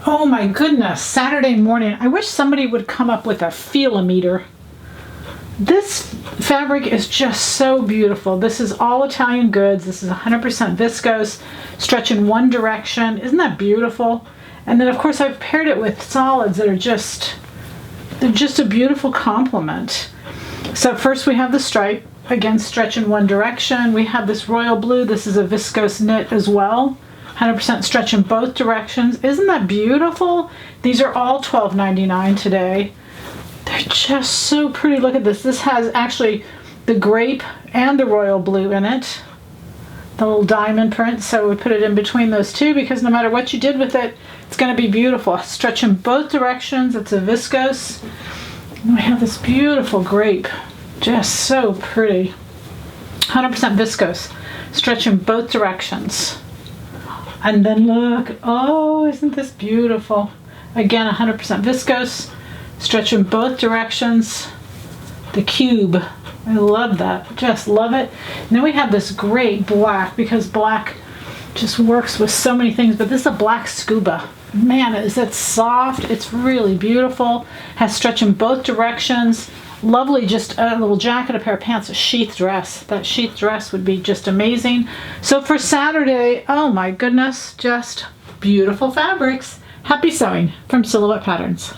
Oh my goodness, Saturday morning. I wish somebody would come up with a feel-o-meter. This fabric is just so beautiful. This is all Italian goods. This is 100% viscose, stretch in one direction. Isn't that beautiful? And then of course I've paired it with solids that are they're just a beautiful complement. So first we have the stripe, again stretch in one direction. We have this royal blue. This is a viscose knit as well. 100% stretch in both directions. Isn't that beautiful? These are all $12.99 today. They're just so pretty. Look at this. This has actually the grape and the royal blue in it. The little diamond print. So we put it in between those two because no matter what you did with it, it's going to be beautiful. Stretch in both directions. It's a viscose. And we have this beautiful grape. Just so pretty. 100% viscose. Stretch in both directions. And then look, oh, isn't this beautiful? Again, 100% viscose, stretch in both directions. The cube, I love that, just love it. And then we have this great black, because black just works with so many things, but this is a black scuba. Man, is it soft, it's really beautiful. Has stretch in both directions. Lovely, just a little jacket, a pair of pants, a sheath dress. That sheath dress would be just amazing. So for Saturday, oh my goodness, just beautiful fabrics. Happy sewing from Silhouette Patterns.